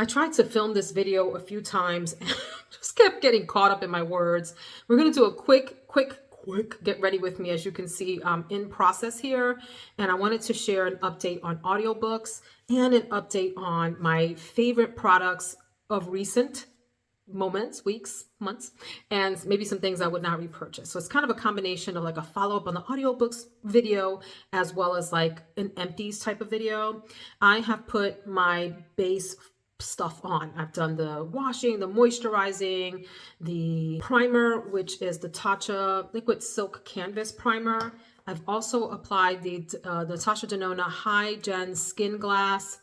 I tried to film this video a few times and just kept getting caught up in my words. We're going to do a quick get ready with me. As you can see, I'm in process here, and I wanted to share an update on audiobooks and an update on my favorite products of recent moments, weeks, months, and maybe some things I would not repurchase. So it's kind of a combination of like a follow-up on the audiobooks video as well as like an empties type of video. I have put my base stuff on. I've done the washing, the moisturizing, the primer, which is the Tatcha Liquid Silk Canvas Primer. I've also applied the Natasha Denona High Gen Skin Glass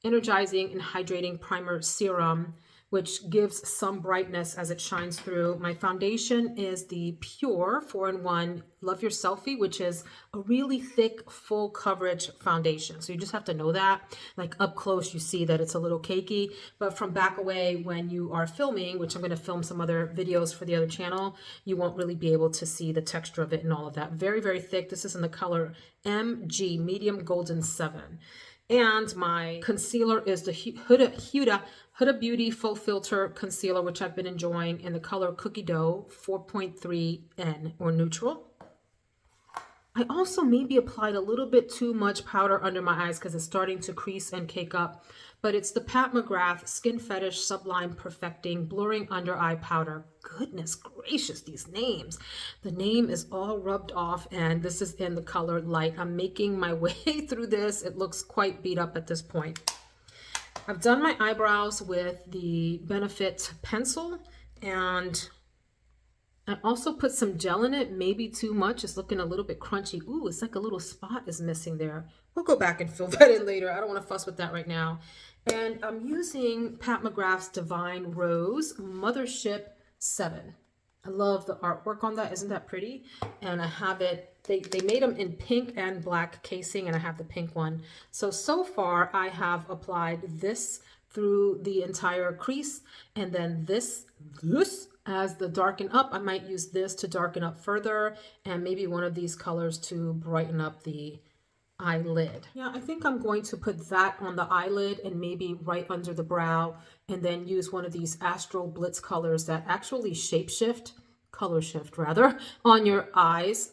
Energizing and Hydrating Primer Serum, which gives some brightness as it shines through. My foundation is the Pure 4-in-1 Love Your Selfie, which is a really thick, full coverage foundation. So you just have to know that. Like up close, you see that it's a little cakey, but from back away when you are filming, which I'm going to film some other videos for the other channel, you won't really be able to see the texture of it and all of that. Very, very thick. This is in the color MG, Medium Golden 7. And my concealer is the Huda Beauty Full Filter Concealer, which I've been enjoying in the color Cookie Dough 4.3N or neutral. I also maybe applied a little bit too much powder under my eyes because it's starting to crease and cake up, but it's the Pat McGrath Skin Fetish Sublime Perfecting Blurring Under Eye Powder. Goodness gracious, these names. The name is all rubbed off, and this is in the color Light. I'm making my way through this. It looks quite beat up at this point. I've done my eyebrows with the Benefit pencil, and I also put some gel in it, maybe too much. It's looking a little bit crunchy. Ooh, it's like a little spot is missing there. We'll go back and fill that in later. I don't want to fuss with that right now. And I'm using Pat McGrath's Divine Rose Mothership 7. I love the artwork on that. Isn't that pretty? And I have it, they made them in pink and black casing, and I have the pink one. So far I have applied this through the entire crease, and then this as the darken up. I might use this to darken up further, and maybe one of these colors to brighten up the eyelid. Yeah, I think I'm going to put that on the eyelid and maybe right under the brow, and then use one of these Astral Blitz colors that actually color shift rather, on your eyes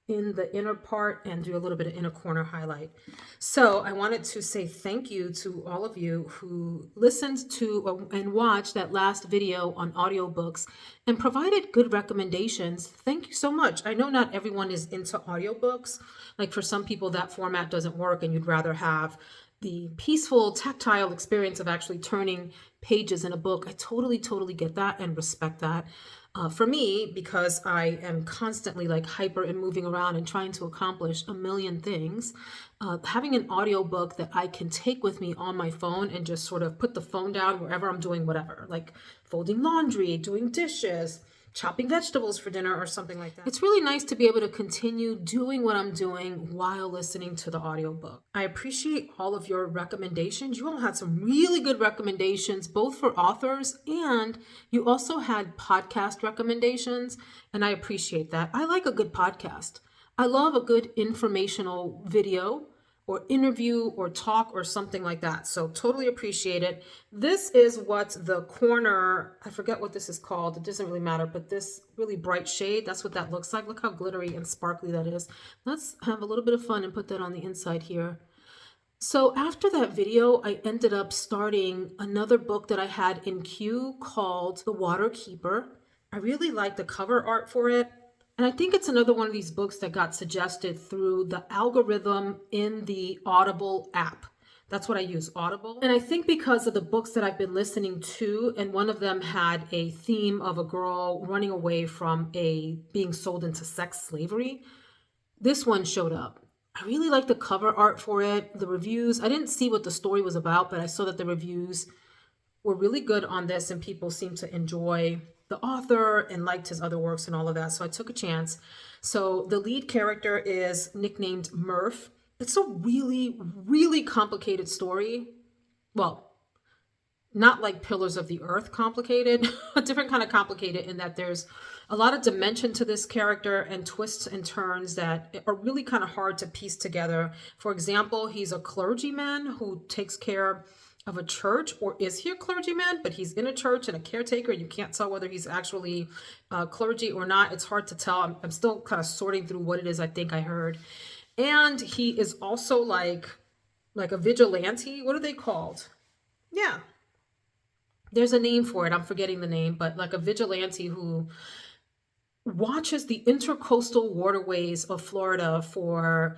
in the inner part, and do a little bit of inner corner highlight. So I wanted to say thank you to all of you who listened to and watched that last video on audiobooks and provided good recommendations. Thank you so much. I know not everyone is into audiobooks. Like for some people that format doesn't work and you'd rather have the peaceful tactile experience of actually turning pages in a book. I totally get that and respect that. For me, because I am constantly like hyper and moving around and trying to accomplish a million things, having an audiobook that I can take with me on my phone and just sort of put the phone down wherever I'm doing whatever, like folding laundry, doing dishes, chopping vegetables for dinner or something like that. It's really nice to be able to continue doing what I'm doing while listening to the audiobook. I appreciate all of your recommendations. You all had some really good recommendations, both for authors, and you also had podcast recommendations, and I appreciate that. I like a good podcast. I love a good informational video or interview or talk or something like that. So totally appreciate it. This is what the corner, I forget what this is called. It doesn't really matter, but this really bright shade, that's what that looks like. Look how glittery and sparkly that is. Let's have a little bit of fun and put that on the inside here. So after that video, I ended up starting another book that I had in queue called The Water Keeper. I really like the cover art for it. And I think it's another one of these books that got suggested through the algorithm in the Audible app. That's what I use, Audible. And I think because of the books that I've been listening to, and one of them had a theme of a girl running away from being sold into sex slavery, this one showed up. I really like the cover art for it, the reviews. I didn't see what the story was about, but I saw that the reviews were really good on this and people seemed to enjoy the author and liked his other works and all of that. So I took a chance. So the lead character is nicknamed Murph. It's a really complicated story. Well, not like Pillars of the Earth complicated, a different kind of complicated in that there's a lot of dimension to this character and twists and turns that are really kind of hard to piece together. For example, he's a clergyman who takes care of a church, or is he a clergyman? But he's in a church and a caretaker, and you can't tell whether he's actually clergy or not. It's hard to tell. I'm still kind of sorting through what it is I think I heard. And he is also like a vigilante. What are they called? Yeah, there's a name for it. I'm forgetting the name, but like a vigilante who watches the intercoastal waterways of Florida for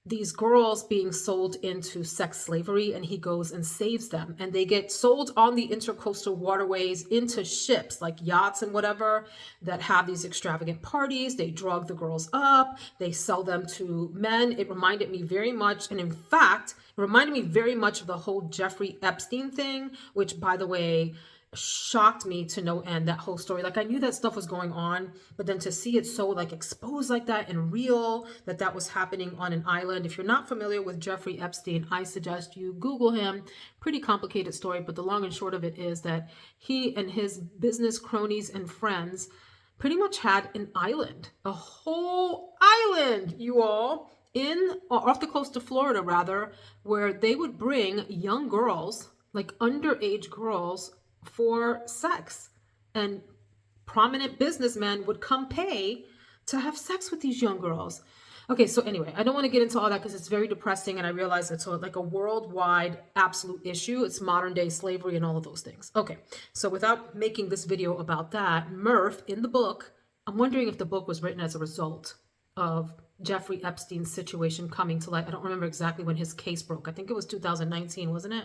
these girls being sold into sex slavery, and he goes and saves them, and they get sold on the intercoastal waterways into ships like yachts and whatever that have these extravagant parties. They drug the girls up, they sell them to men. It reminded me very much, and in fact it reminded me very much of the whole Jeffrey Epstein thing, which, by the way, shocked me to no end. That whole story, like, I knew that stuff was going on, but then to see it so like exposed like that and real, that was happening on an island. If you're not familiar with Jeffrey Epstein, I suggest you Google him. Pretty complicated story, but the long and short of it is that he and his business cronies and friends pretty much had an island, a whole island, you all, in off the coast of Florida rather, where they would bring young girls, like underage girls, for sex, and prominent businessmen would come pay to have sex with these young girls. Okay, so anyway, I don't want to get into all that because it's very depressing, and I realize it's like a worldwide absolute issue. It's modern day slavery and all of those things. Okay, so without making this video about that, Murph in the book, I'm wondering if the book was written as a result of Jeffrey Epstein's situation coming to light. I don't remember exactly when his case broke. I think it was 2019, wasn't it?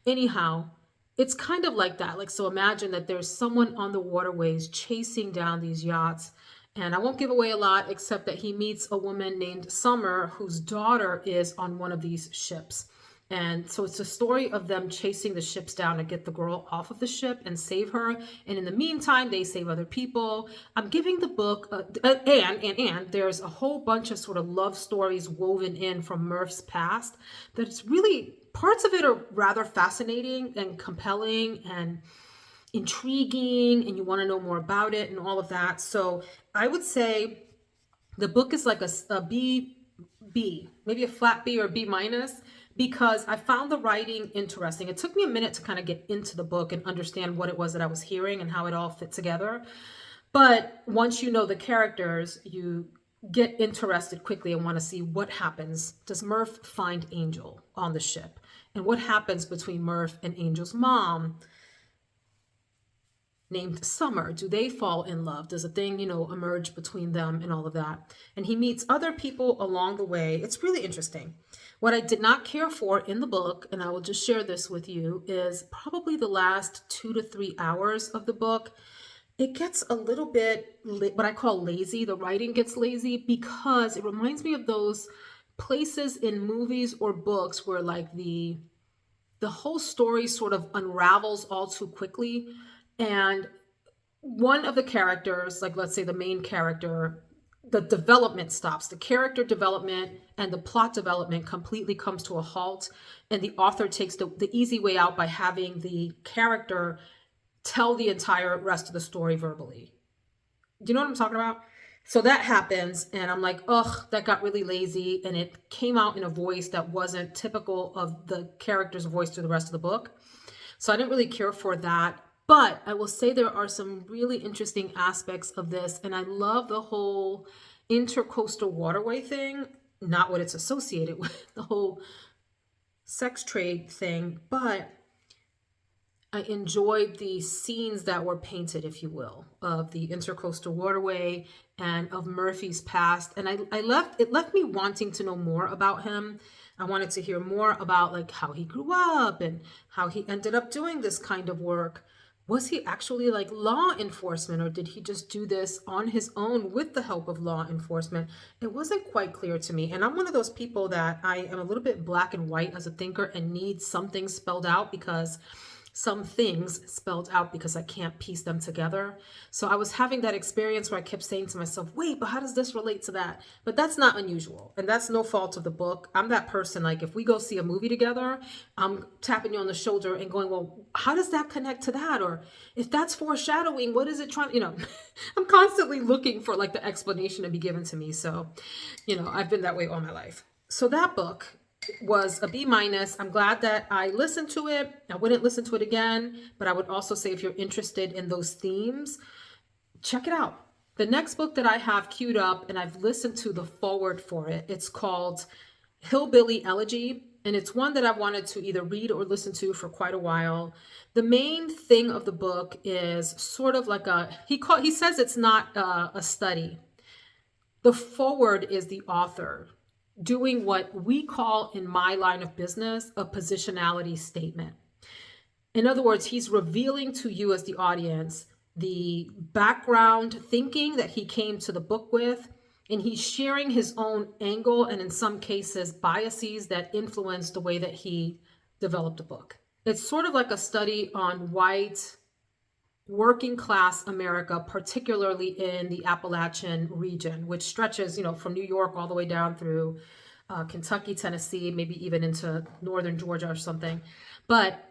Anyhow, it's kind of like that. Like, so imagine that there's someone on the waterways chasing down these yachts. And I won't give away a lot, except that he meets a woman named Summer, whose daughter is on one of these ships. And so it's a story of them chasing the ships down to get the girl off of the ship and save her. And in the meantime, they save other people. I'm giving the book, and there's a whole bunch of sort of love stories woven in from Murph's past that it's really, parts of it are rather fascinating and compelling and intriguing, and you want to know more about it and all of that. So I would say the book is like a B, maybe a flat B or B minus, because I found the writing interesting. It took me a minute to kind of get into the book and understand what it was that I was hearing and how it all fit together. But once you know the characters, you get interested quickly and want to see what happens. Does Murph find Angel on the ship? And what happens between Murph and Angel's mom, named Summer? Do they fall in love? Does a thing, emerge between them and all of that? And he meets other people along the way. It's really interesting. What I did not care for in the book, and I will just share this with you, is probably the last 2 to 3 hours of the book. It gets a little bit what I call lazy. The writing gets lazy because it reminds me of those places in movies or books where like the whole story sort of unravels all too quickly. And one of the characters, like let's say the main character, the development stops. The character development and the plot development completely comes to a halt. And the author takes the easy way out by having the character tell the entire rest of the story verbally. Do you know what I'm talking about? So that happens, and I'm like, ugh, that got really lazy, and it came out in a voice that wasn't typical of the character's voice through the rest of the book. So I didn't really care for that. But I will say there are some really interesting aspects of this, and I love the whole intercoastal waterway thing, not what it's associated with, the whole sex trade thing, but I enjoyed the scenes that were painted, if you will, of the intercoastal waterway and of Murphy's past. And it left me wanting to know more about him. I wanted to hear more about like how he grew up and how he ended up doing this kind of work. Was he actually like law enforcement, or did he just do this on his own with the help of law enforcement? It wasn't quite clear to me. And I'm one of those people that I am a little bit black and white as a thinker and need something spelled out because I can't piece them together. So I was having that experience where I kept saying to myself, wait, but how does this relate to that? But that's not unusual. And that's no fault of the book. I'm that person, like if we go see a movie together, I'm tapping you on the shoulder and going, well, how does that connect to that? Or if that's foreshadowing, what is it trying, I'm constantly looking for like the explanation to be given to me. So, I've been that way all my life. So that book, was a B minus. I'm glad that I listened to it. I wouldn't listen to it again, but I would also say if you're interested in those themes, check it out. The next book that I have queued up, and I've listened to the forward for it, it's called Hillbilly Elegy. And it's one that I've wanted to either read or listen to for quite a while. The main thing of the book is sort of like he says it's not a study. The forward is the author doing what we call in my line of business a positionality statement. In other words, he's revealing to you as the audience the background thinking that he came to the book with, and he's sharing his own angle and in some cases biases that influence the way that he developed the book. It's sort of like a study on white working class America, particularly in the Appalachian region, which stretches, from New York all the way down through Kentucky, Tennessee, maybe even into northern Georgia or something. But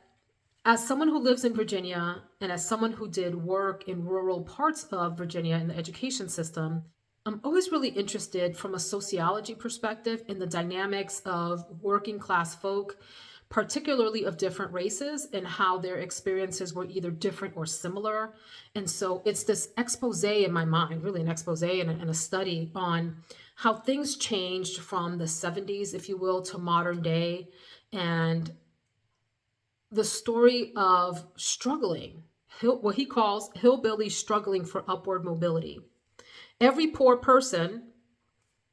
as someone who lives in Virginia and as someone who did work in rural parts of Virginia in the education system, I'm always really interested from a sociology perspective in the dynamics of working class folk, particularly of different races, and how their experiences were either different or similar. And so it's this expose in my mind, really an expose and a study on how things changed from the 70s, if you will, to modern day, and the story of struggling, what he calls hillbillies struggling for upward mobility. Every poor person,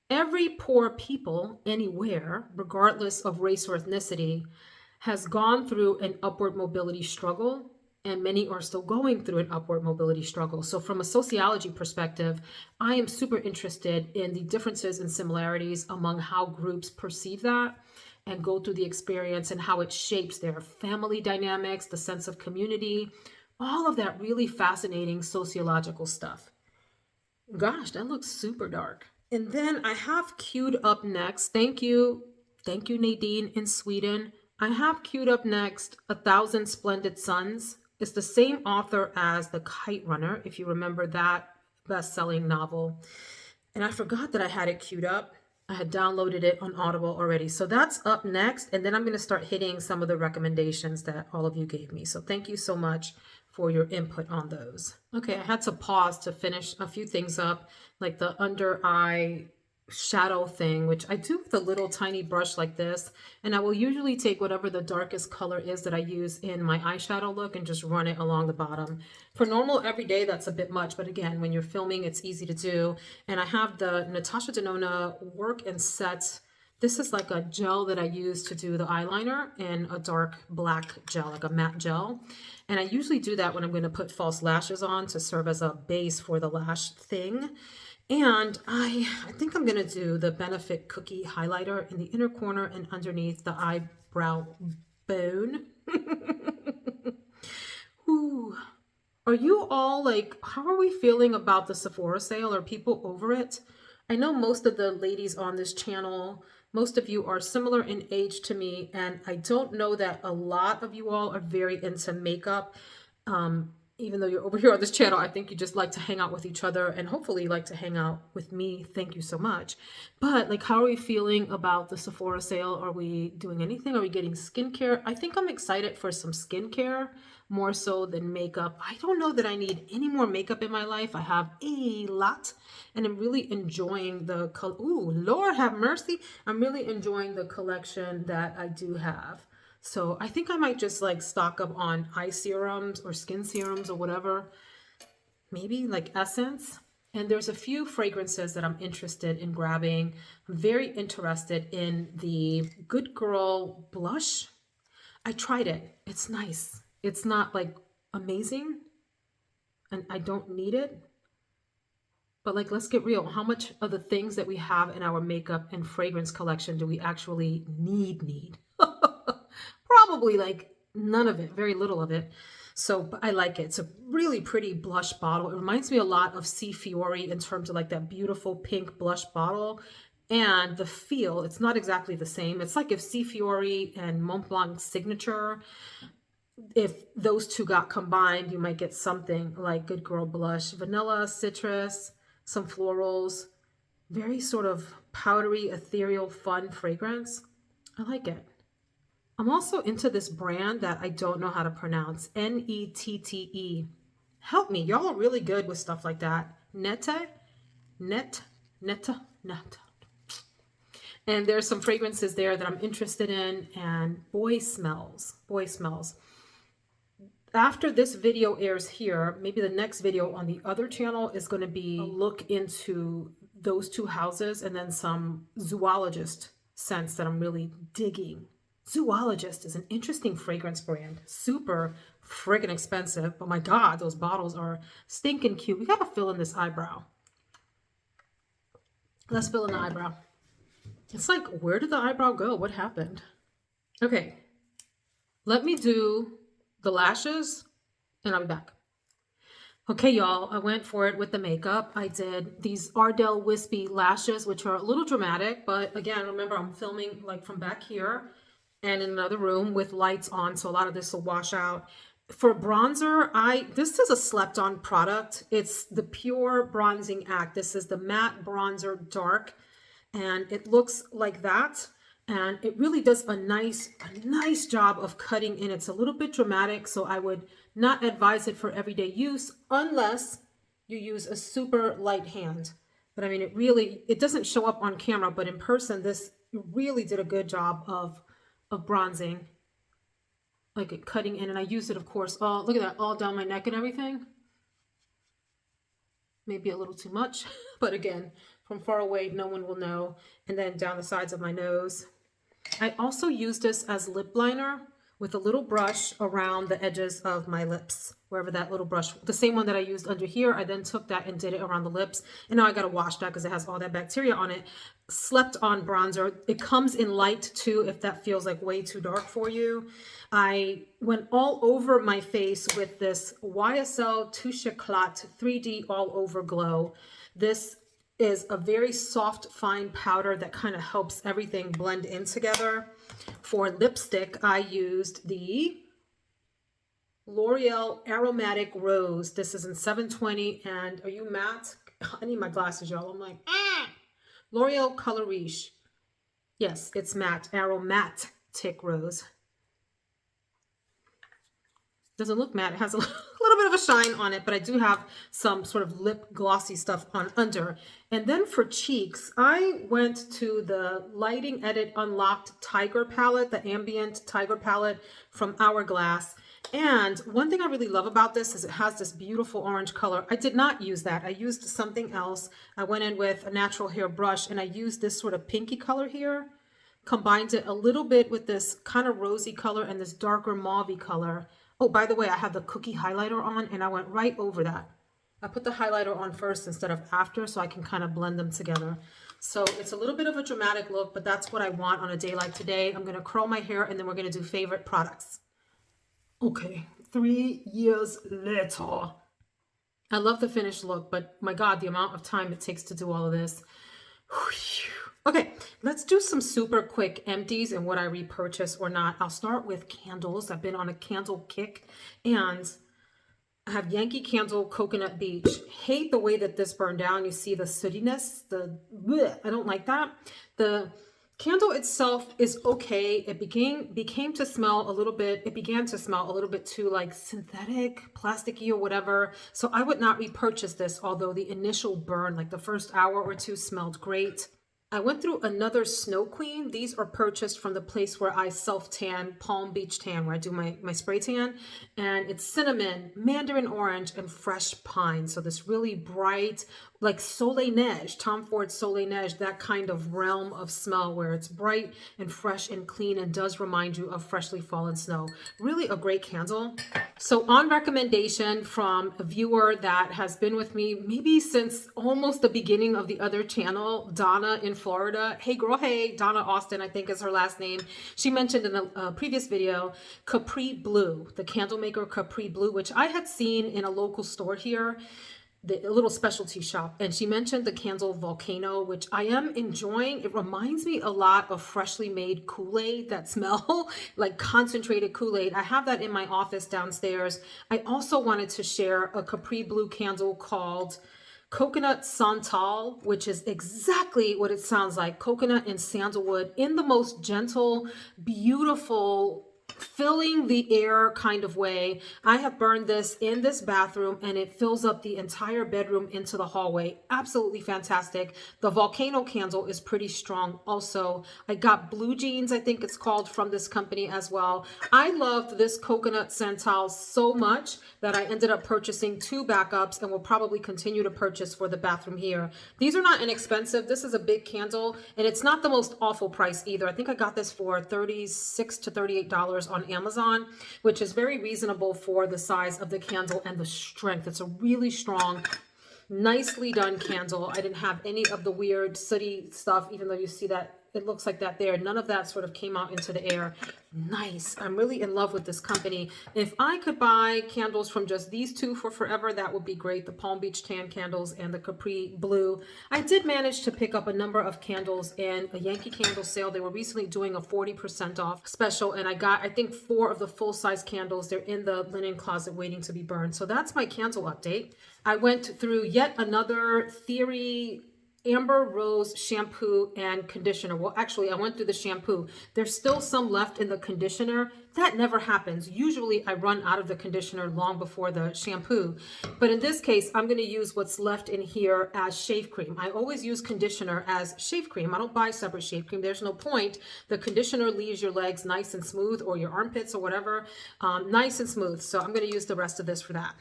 every poor people anywhere, regardless of race or ethnicity, has gone through an upward mobility struggle, and many are still going through an upward mobility struggle. So from a sociology perspective, I am super interested in the differences and similarities among how groups perceive that and go through the experience and how it shapes their family dynamics, the sense of community, all of that really fascinating sociological stuff. Gosh, that looks super dark. And then I have queued up next. Thank you, Nadine in Sweden. I have queued up next A Thousand Splendid Suns. It's the same author as The Kite Runner, if you remember that best-selling novel. And I forgot that I had it queued up. I had downloaded it on Audible already. So that's up next. And then I'm going to start hitting some of the recommendations that all of you gave me. So thank you so much for your input on those. Okay, I had to pause to finish a few things up, like the under eye shadow thing, which I do with a little tiny brush like this. And I will usually take whatever the darkest color is that I use in my eyeshadow look and just run it along the bottom. For normal everyday, that's a bit much, but again, when you're filming, it's easy to do. And I have the Natasha Denona Work and Set. This is like a gel that I use to do the eyeliner, and a dark black gel, like a matte gel. And I usually do that when I'm going to put false lashes on to serve as a base for the lash thing. And I think I'm going to do the Benefit Cookie highlighter in the inner corner and underneath the eyebrow bone. Ooh. Are you all like, how are we feeling about the Sephora sale? Are people over it? I know most of the ladies on this channel, most of you are similar in age to me, and I don't know that a lot of you all are very into makeup. Even though you're over here on this channel, I think you just like to hang out with each other and hopefully like to hang out with me. Thank you so much. But like, how are we feeling about the Sephora sale? Are we doing anything? Are we getting skincare? I think I'm excited for some skincare more so than makeup. I don't know that I need any more makeup in my life. I have a lot, and I'm really enjoying the color. Ooh, Lord have mercy. I'm really enjoying the collection that I do have. So I think I might just like stock up on eye serums or skin serums or whatever, maybe like Essence. And there's a few fragrances that I'm interested in grabbing. I'm very interested in the Good Girl blush. I tried it. It's nice. It's not like amazing, and I don't need it. But like, let's get real. How much of the things that we have in our makeup and fragrance collection do we actually need? Probably like none of it, very little of it. So but I like it. It's a really pretty blush bottle. It reminds me a lot of C. Fiori in terms of like that beautiful pink blush bottle. And the feel, it's not exactly the same. It's like if C. Fiori and Mont Blanc Signature, if those two got combined, you might get something like Good Girl blush. Vanilla, citrus, some florals, very sort of powdery, ethereal, fun fragrance. I like it. I'm also into this brand that I don't know how to pronounce. Nette. Help me. Y'all are really good with stuff like that. Netta. And there's some fragrances there that I'm interested in, and boy smells. After this video airs here, maybe the next video on the other channel is going to be a look into those two houses and then some zoologist scents that I'm really digging. Zoologist is an interesting fragrance brand. Super friggin' expensive, but my God, those bottles are stinking cute. We gotta fill in this eyebrow. Let's fill in the eyebrow. It's like, where did the eyebrow go? What happened? Okay, let me do the lashes and I'll be back. Okay, y'all, I went for it with the makeup. I did these Ardell Wispy lashes, which are a little dramatic, but again, remember I'm filming like from back here and in another room with lights on, so a lot of this will wash out. For bronzer, this is a slept on product. It's the Pure Bronzing Act. This is the Matte Bronzer Dark, and it looks like that. And it really does a nice job of cutting in. It's a little bit dramatic, so I would not advise it for everyday use unless you use a super light hand. But I mean, it doesn't show up on camera, but in person, this really did a good job of bronzing, like it cutting in. And I used it, of course, look at that, all down my neck and everything. Maybe a little too much, but again, from far away, no one will know. And then down the sides of my nose. I also use this as lip liner with a little brush around the edges of my lips, wherever that little brush, the same one that I used under here, I then took that and did it around the lips. And now I got to wash that because it has all that bacteria on it. Slept on bronzer. It comes in light too, if that feels like way too dark for you. I went all over my face with this YSL Touche Éclat 3D All Over Glow. This is a very soft, fine powder that kind of helps everything blend in together. For lipstick, I used the L'Oreal Aromatic Rose. This is in 720, and are you matte? I need my glasses, y'all. I'm like, L'Oreal Color Riche. Yes, it's matte. Aromatic Rose. Doesn't look matte. It has a little bit of a shine on it, but I do have some sort of lip glossy stuff on under. And then for cheeks, I went to the Lighting Edit Unlocked Tiger palette, the Ambient Tiger palette from Hourglass. And one thing I really love about this is it has this beautiful orange color. I did not use that. I used something else. I went in with a natural hair brush and I used this sort of pinky color here. Combined it a little bit with this kind of rosy color and this darker mauve color. Oh, by the way, I have the cookie highlighter on and I went right over that. I put the highlighter on first instead of after so I can kind of blend them together. So it's a little bit of a dramatic look, but that's what I want on a day like today. I'm going to curl my hair and then we're going to do favorite products. Okay, 3 years later. I love the finished look, but my God, the amount of time it takes to do all of this. Okay, let's do some super quick empties and what I repurchase or not. I'll start with candles. I've been on a candle kick and I have Yankee Candle Coconut Beach. Hate the way that this burned down. You see the sootiness, I don't like that. The candle itself is okay. It began to smell a little bit too like synthetic, plasticky or whatever. So I would not repurchase this, although the initial burn, like the first hour or two, smelled great. I went through another Snow Queen. These are purchased from the place where I self-tan, Palm Beach Tan, where I do my spray tan. And it's cinnamon, mandarin orange, and fresh pine. So this really bright, like Soleil Neige, Tom Ford Soleil Neige, that kind of realm of smell where it's bright and fresh and clean and does remind you of freshly fallen snow. Really a great candle. So on recommendation from a viewer that has been with me maybe since almost the beginning of the other channel, Donna in Florida. Hey girl, hey, Donna Austin, I think is her last name. She mentioned in a previous video, Capri Blue, the candle maker Capri Blue, which I had seen in a local store here, a little specialty shop, and she mentioned the candle Volcano, which I am enjoying. It reminds me a lot of freshly made Kool-Aid that smell like concentrated Kool-Aid. I have that in my office downstairs. I also wanted to share a Capri Blue candle called coconut santal, which is exactly what it sounds like, coconut and sandalwood in the most gentle, beautiful, filling the air kind of way. I have burned this in this bathroom and it fills up the entire bedroom into the hallway. Absolutely fantastic. The volcano candle is pretty strong also. I got Blue Jeans, I think it's called, from this company as well. I loved this coconut santal so much that I ended up purchasing 2 backups and will probably continue to purchase for the bathroom here. These are not inexpensive. This is a big candle and it's not the most awful price either. I think I got this for $36 to $38 on Amazon, which is very reasonable for the size of the candle and the strength. It's a really strong, nicely done candle. I didn't have any of the weird sooty stuff, even though you see that it looks like that there. None of that sort of came out into the air. Nice. I'm really in love with this company. If I could buy candles from just these 2 for forever, that would be great. The Palm Beach Tan candles and the Capri Blue. I did manage to pick up a number of candles in a Yankee Candle sale. They were recently doing a 40% off special, and I got, I think, 4 of the full-size candles. They're in the linen closet waiting to be burned. So that's my candle update. I went through yet another Theory Amber Rose shampoo and conditioner. Well, actually, I went through the shampoo. There's still some left in the conditioner. That never happens. Usually I run out of the conditioner long before the shampoo. But in this case, I'm going to use what's left in here as shave cream. I always use conditioner as shave cream. I don't buy separate shave cream. There's no point. The conditioner leaves your legs nice and smooth, or your armpits or whatever, nice and smooth. So I'm going to use the rest of this for that.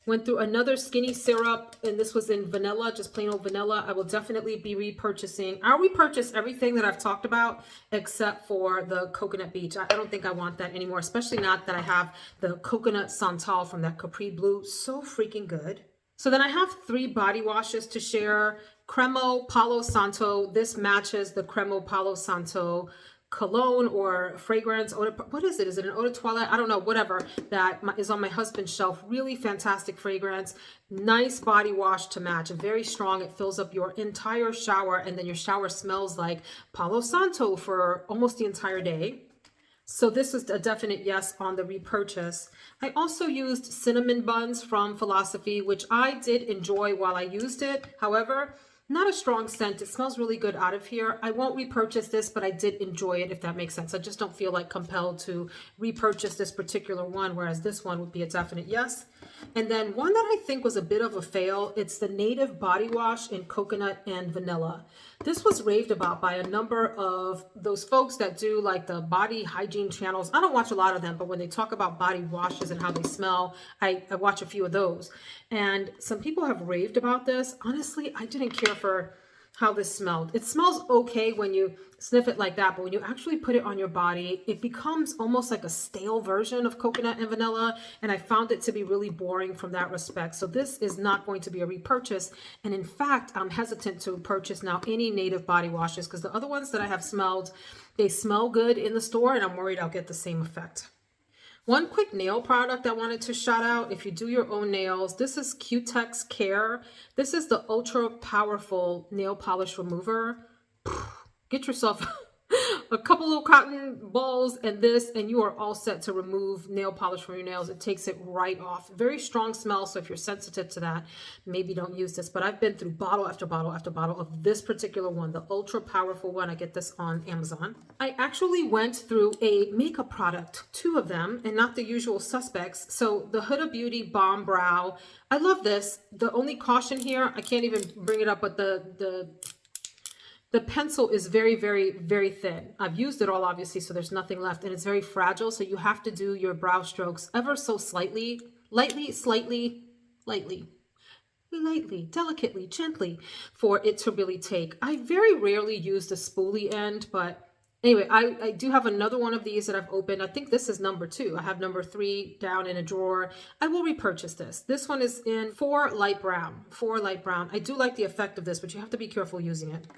Went through another skinny syrup, and this was in vanilla, just plain old vanilla. I will definitely be repurchasing. I'll repurchase everything that I've talked about except for the Coconut Beach. I don't think I want that anymore, especially not that I have the Coconut Santal from that Capri Blue. So freaking good. So then I have 3 body washes to share. Cremo Palo Santo. This matches the Cremo Palo Santo cologne or fragrance. What is it? Is it an eau de toilette? I don't know, whatever that is on my husband's shelf. Really fantastic fragrance. Nice body wash to match. Very strong. It fills up your entire shower, and then your shower smells like Palo Santo for almost the entire day. So this was a definite yes on the repurchase. I also used cinnamon buns from Philosophy, which I did enjoy while I used it. However, not a strong scent. It smells really good out of here. I won't repurchase this, but I did enjoy it, if that makes sense. I just don't feel like compelled to repurchase this particular one, whereas this one would be a definite yes. And then one that I think was a bit of a fail, it's the Native Body Wash in coconut and vanilla. This was raved about by a number of those folks that do like the body hygiene channels. I don't watch a lot of them, but when they talk about body washes and how they smell, I watch a few of those. And some people have raved about this. Honestly, I didn't care for how this smelled. It smells okay when you sniff it like that, but when you actually put it on your body, it becomes almost like a stale version of coconut and vanilla, and I found it to be really boring from that respect. So this is not going to be a repurchase, and in fact, I'm hesitant to purchase now any Native body washes because the other ones that I have smelled, they smell good in the store, and I'm worried I'll get the same effect. One quick nail product I wanted to shout out, if you do your own nails, this is Q-Tex Care. This is the ultra powerful nail polish remover. Get yourself a couple little cotton balls and this, and you are all set to remove nail polish from your nails. It takes it right off. Very strong smell, so if you're sensitive to that, maybe don't use this. But I've been through bottle after bottle after bottle of this particular one, the ultra powerful one. I get this on Amazon. I actually went through a makeup product, 2 of them, and not the usual suspects. So the Huda Beauty Balm Brow, I love this. The only caution here, I can't even bring it up, but the pencil is very, very, very thin. I've used it all, obviously, so there's nothing left, and it's very fragile, so you have to do your brow strokes ever so slightly, lightly, slightly, lightly, delicately, gently, for it to really take. I very rarely use the spoolie end, but anyway, I do have another one of these that I've opened. I think this is number 2. I have number 3 down in a drawer. I will repurchase this. This one is in 4 light brown. I do like the effect of this, but you have to be careful using it.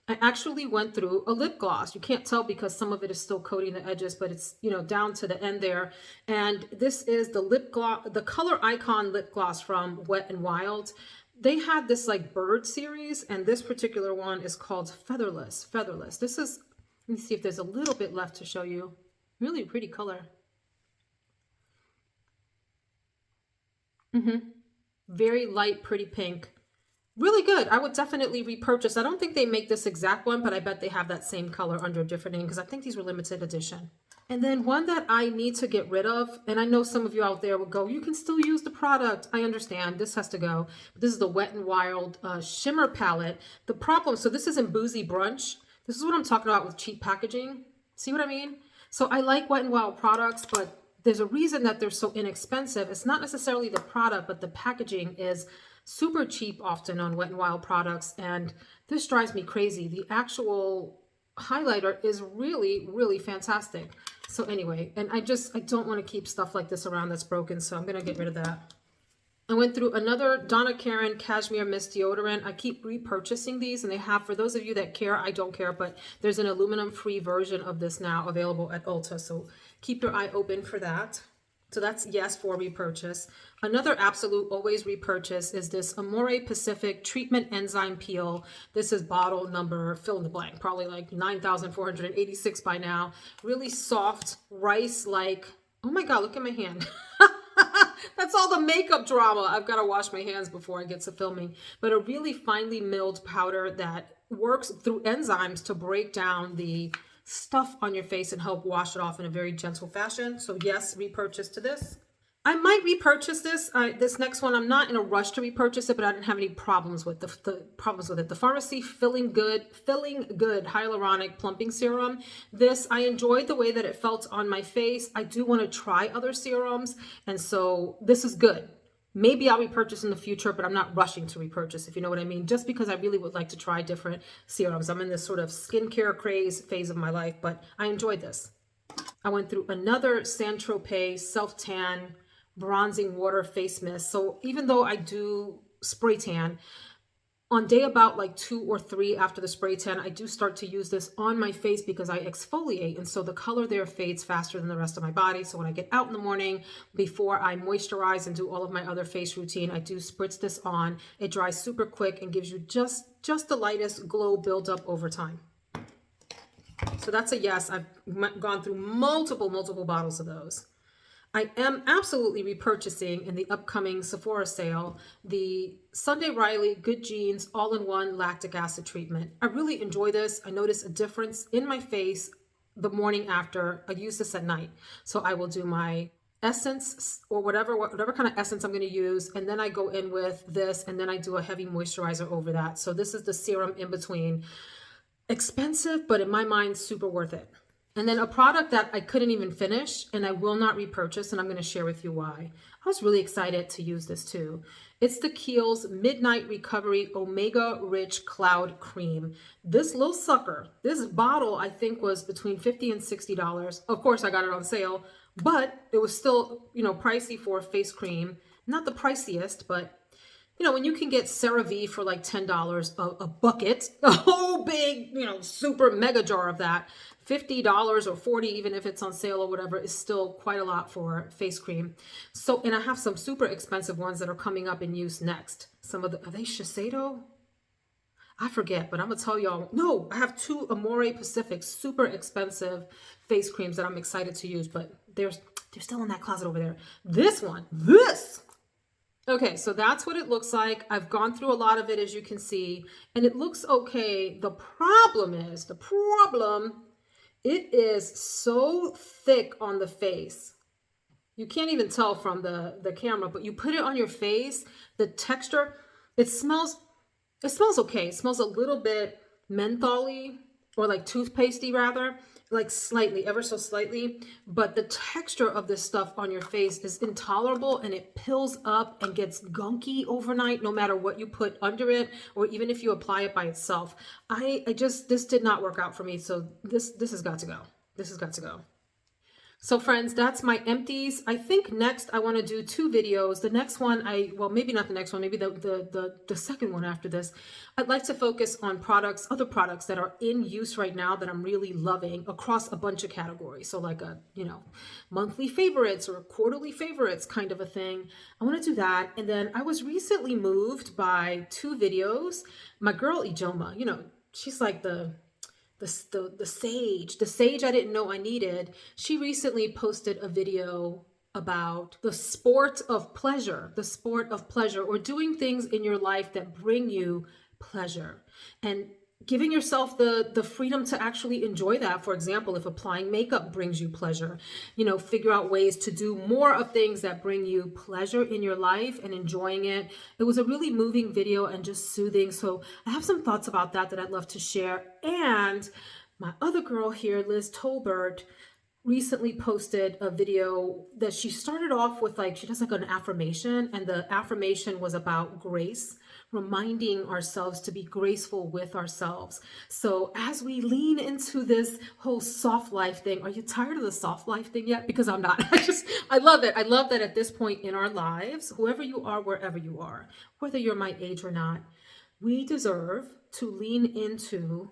I actually went through a lip gloss. You can't tell because some of it is still coating the edges, but it's, you know, down to the end there. And this is the lip gloss, the Color Icon lip gloss from Wet n Wild. They had this like bird series, and this particular one is called Featherless. This is, let me see if there's a little bit left to show you. Really pretty color. Very light, pretty pink. Really good. I would definitely repurchase. I don't think they make this exact one, but I bet they have that same color under a different name because I think these were limited edition. And then one that I need to get rid of, and I know some of you out there will go, you can still use the product. I understand. This has to go. But this is the Wet n Wild Shimmer Palette. The problem, so this is in Boozy Brunch. This is what I'm talking about with cheap packaging. See what I mean? So I like Wet n Wild products, but there's a reason that they're so inexpensive. It's not necessarily the product, but the packaging is super cheap often on Wet n Wild products. And this drives me crazy. The actual highlighter is really, really fantastic. So anyway, and I don't want to keep stuff like this around that's broken, so I'm going to get rid of that. I went through another Donna Karan Cashmere Mist Deodorant. I keep repurchasing these, and they have, for those of you that care, I don't care, but there's an aluminum-free version of this now available at Ulta, so keep your eye open for that. So that's yes for repurchase. Another absolute always repurchase is this Amore Pacific Treatment Enzyme Peel. This is bottle number, fill in the blank, probably like 9,486 by now. Really soft, rice-like. Oh my God, look at my hand. That's all the makeup drama. I've got to wash my hands before I get to filming. But a really finely milled powder that works through enzymes to break down the stuff on your face and help wash it off in a very gentle fashion. So yes, repurchase to this. I might repurchase this. This next one, I'm not in a rush to repurchase it, but I didn't have any problems with the problems with it. The Pharmacy Filling Good Hyaluronic Plumping Serum. This, I enjoyed the way that it felt on my face. I do want to try other serums, and so this is good. Maybe I'll repurchase in the future, but I'm not rushing to repurchase, if you know what I mean, just because I really would like to try different serums. I'm in this sort of skincare craze phase of my life, but I enjoyed this. I went through another Saint-Tropez Self-Tan Bronzing Water Face Mist. So even though I do spray tan, on day about like 2 or 3 after the spray tan, I do start to use this on my face because I exfoliate. And so the color there fades faster than the rest of my body. So when I get out in the morning, before I moisturize and do all of my other face routine, I do spritz this on. It dries super quick and gives you just the lightest glow buildup over time. So that's a yes. I've gone through multiple bottles of those. I am absolutely repurchasing in the upcoming Sephora sale the Sunday Riley Good Genes All-in-One Lactic Acid Treatment. I really enjoy this. I notice a difference in my face the morning after. I use this at night. So I will do my essence or whatever kind of essence I'm going to use, and then I go in with this, and then I do a heavy moisturizer over that. So this is the serum in between. Expensive, but in my mind, super worth it. And then a product that I couldn't even finish and I will not repurchase, and I'm going to share with you why. I was really excited to use this too. It's the Kiehl's Midnight Recovery Omega Rich Cloud Cream. This little sucker, this bottle I think was between $50 and $60. Of course I got it on sale, but it was still, pricey for a face cream. Not the priciest, but when you can get CeraVe for like $10 a bucket, a whole big, super mega jar of that, $50 or $40, even if it's on sale or whatever, is still quite a lot for face cream. So, and I have some super expensive ones that are coming up in use next. Are they Shiseido? I forget, but I'm gonna tell y'all, no, I have 2 Amore Pacific super expensive face creams that I'm excited to use, but they're still in that closet over there. This one, okay, so that's what it looks like. I've gone through a lot of it, as you can see, and it looks okay. The problem, it is so thick on the face. You can't even tell from the camera, but you put it on your face, the texture, it smells okay. It smells a little bit mentholy, or like toothpastey rather, like slightly, ever so slightly, but the texture of this stuff on your face is intolerable, and it pills up and gets gunky overnight no matter what you put under it, or even if you apply it by itself. This did not work out for me, so this has got to go. This has got to go. So friends, that's my empties. I think next I want to do 2 videos. The next one, well, maybe not the next one, maybe the second one after this. I'd like to focus on other products that are in use right now that I'm really loving across a bunch of categories. So like monthly favorites or quarterly favorites kind of a thing. I want to do that. And then I was recently moved by 2 videos. My girl Ijoma, she's like the sage I didn't know I needed. She recently posted a video about the sport of pleasure, or doing things in your life that bring you pleasure, and giving yourself the freedom to actually enjoy that. For example, if applying makeup brings you pleasure, figure out ways to do more of things that bring you pleasure in your life and enjoying it. It was a really moving video and just soothing. So I have some thoughts about that I'd love to share. And my other girl here, Liz Tolbert, recently posted a video that she started off with, like, she does like an affirmation, and the affirmation was about grace, reminding ourselves to be graceful with ourselves. So as we lean into this whole soft life thing, are you tired of the soft life thing yet? Because I'm not. I love it. I love that at this point in our lives, whoever you are, wherever you are, whether you're my age or not, we deserve to lean into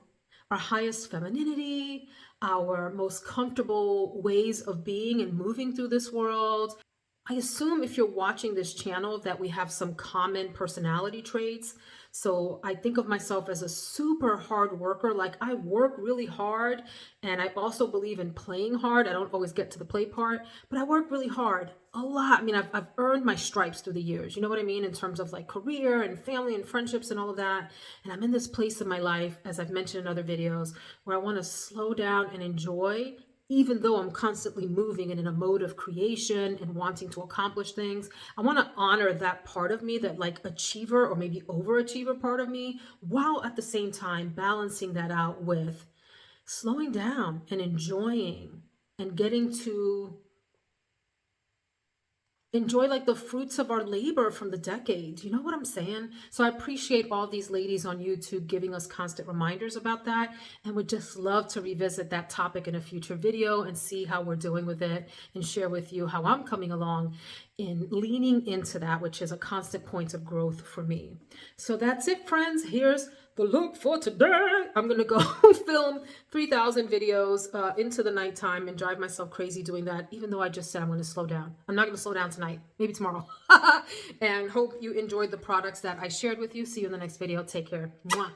our highest femininity, our most comfortable ways of being and moving through this world. I assume if you're watching this channel that we have some common personality traits. So I think of myself as a super hard worker. Like, I work really hard, and I also believe in playing hard. I don't always get to the play part, but I work really hard a lot. I mean, I've earned my stripes through the years. You know what I mean? In terms of like career and family and friendships and all of that. And I'm in this place in my life, as I've mentioned in other videos, where I want to slow down and enjoy, even though I'm constantly moving and in a mode of creation and wanting to accomplish things. I want to honor that part of me, that like achiever or maybe overachiever part of me, while at the same time balancing that out with slowing down and enjoying and getting to enjoy like the fruits of our labor from the decades. You know what I'm saying? So I appreciate all these ladies on YouTube giving us constant reminders about that, and would just love to revisit that topic in a future video and see how we're doing with it, and share with you how I'm coming along in leaning into that, which is a constant point of growth for me. So that's it, friends. Here's the look for today. I'm gonna go film 3,000 videos into the nighttime and drive myself crazy doing that, even though I just said I'm gonna slow down. I'm not gonna slow down tonight, maybe tomorrow. And hope you enjoyed the products that I shared with you. See you in the next video. Take care. Mwah.